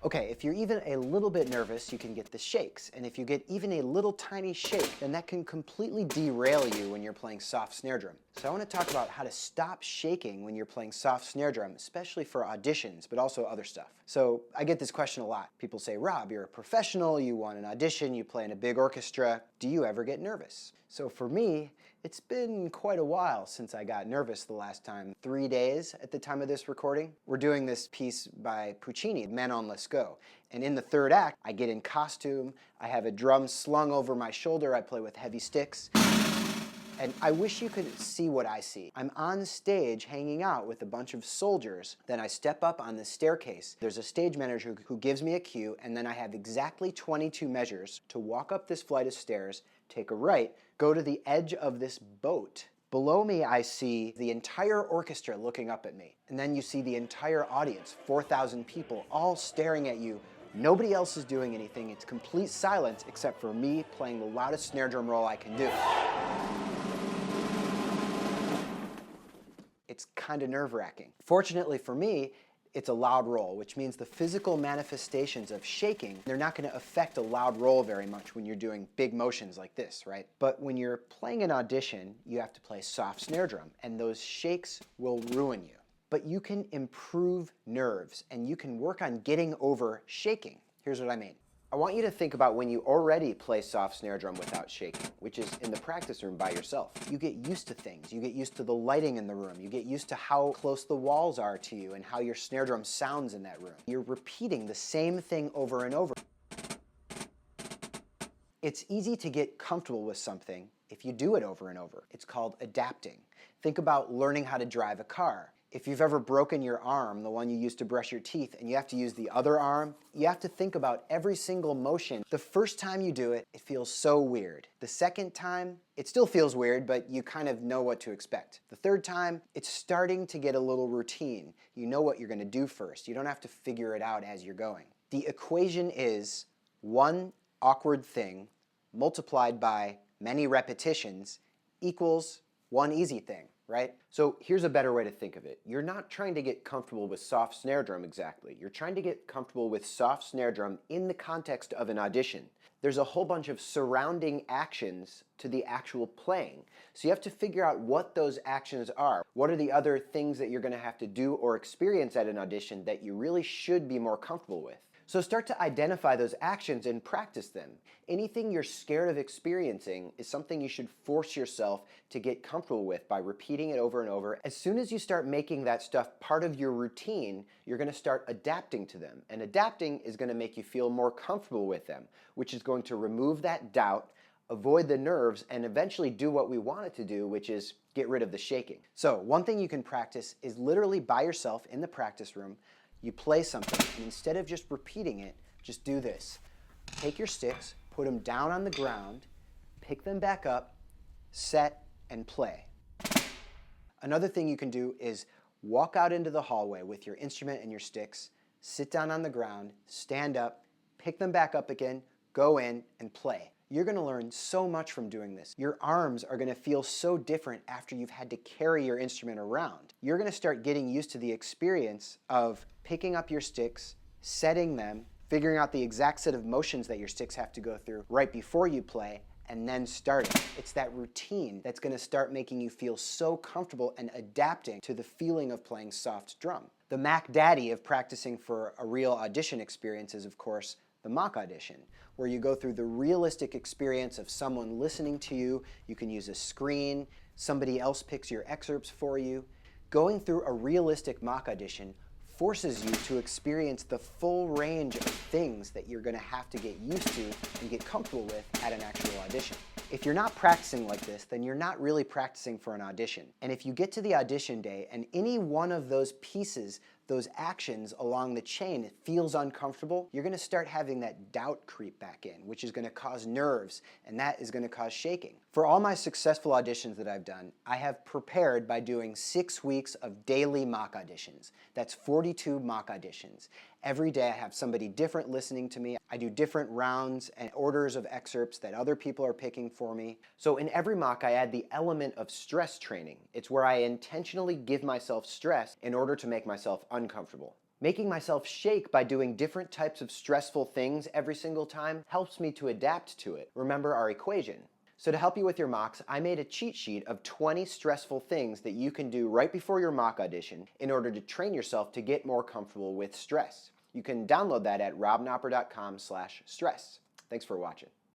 Okay, if you're even a little bit nervous, you can get the shakes. And if you get even a little tiny shake, then that can completely derail you when you're playing soft snare drum. So I want to talk about how to stop shaking when you're playing soft snare drum, especially for auditions, but also other stuff. So I get this question a lot. People say, Rob, you're a professional, you won an audition, you play in a big orchestra. Do you ever get nervous? So for me, it's been quite a while since I got nervous the last time. 3 days at the time of this recording. We're doing this piece by Puccini, Manon, Lescaut. And in the third act, I get in costume, I have a drum slung over my shoulder, I play with heavy sticks. And I wish you could see what I see. I'm on stage hanging out with a bunch of soldiers. Then I step up on the staircase. There's a stage manager who gives me a cue, and then I have exactly 22 measures to walk up this flight of stairs, take a right, go to the edge of this boat. Below me, I see the entire orchestra looking up at me. And then you see the entire audience, 4,000 people, all staring at you. Nobody else is doing anything. It's complete silence except for me playing the loudest snare drum roll I can do. It's kind of nerve-wracking. Fortunately for me, it's a loud roll, which means the physical manifestations of shaking, they're not going to affect a loud roll very much when you're doing big motions like this, right? But when you're playing an audition, you have to play soft snare drum, and those shakes will ruin you. But you can improve nerves, and you can work on getting over shaking. Here's what I mean. I want you to think about when you already play soft snare drum without shaking, which is in the practice room by yourself. You get used to things. You get used to the lighting in the room. You get used to how close the walls are to you and how your snare drum sounds in that room. You're repeating the same thing over and over. It's easy to get comfortable with something if you do it over and over. It's called adapting. Think about learning how to drive a car. If you've ever broken your arm, the one you use to brush your teeth, and you have to use the other arm, you have to think about every single motion. The first time you do it, it feels so weird. The second time, it still feels weird, but you kind of know what to expect. The third time, it's starting to get a little routine. You know what you're going to do first. You don't have to figure it out as you're going. The equation is one awkward thing multiplied by many repetitions equals one easy thing. Right? So here's a better way to think of it. You're not trying to get comfortable with soft snare drum exactly. You're trying to get comfortable with soft snare drum in the context of an audition. There's a whole bunch of surrounding actions to the actual playing. So you have to figure out what those actions are. What are the other things that you're going to have to do or experience at an audition that you really should be more comfortable with? So start to identify those actions and practice them. Anything you're scared of experiencing is something you should force yourself to get comfortable with by repeating it over and over. As soon as you start making that stuff part of your routine, you're going to start adapting to them. And adapting is going to make you feel more comfortable with them, which is going to remove that doubt, avoid the nerves, and eventually do what we want it to do, which is get rid of the shaking. So one thing you can practice is literally by yourself in the practice room. You play something, and instead of just repeating it, just do this. Take your sticks, put them down on the ground, pick them back up, set, and play. Another thing you can do is walk out into the hallway with your instrument and your sticks, sit down on the ground, stand up, pick them back up again, go in, and play. You're going to learn so much from doing this. Your arms are going to feel so different after you've had to carry your instrument around. You're going to start getting used to the experience of picking up your sticks, setting them, figuring out the exact set of motions that your sticks have to go through right before you play, and then starting. It's that routine that's going to start making you feel so comfortable and adapting to the feeling of playing soft drum. The Mac Daddy of practicing for a real audition experience is, of course, the mock audition, where you go through the realistic experience of someone listening to you. You can use a screen, somebody else picks your excerpts for you. Going through a realistic mock audition forces you to experience the full range of things that you're going to have to get used to and get comfortable with at an actual audition. If you're not practicing like this, then you're not really practicing for an audition. And if you get to the audition day and any one of those pieces, those actions along the chain feels uncomfortable, you're going to start having that doubt creep back in, which is going to cause nerves, and that is going to cause shaking. For all my successful auditions that I've done, I have prepared by doing 6 weeks of daily mock auditions. That's 42 mock auditions. Every day I have somebody different listening to me. I do different rounds and orders of excerpts that other people are picking for me. So in every mock I add the element of stress training. It's where I intentionally give myself stress in order to make myself uncomfortable. Making myself shake by doing different types of stressful things every single time helps me to adapt to it. Remember our equation. So to help you with your mocks, I made a cheat sheet of 20 stressful things that you can do right before your mock audition in order to train yourself to get more comfortable with stress. You can download that at robnopper.com/stress. Thanks for watching.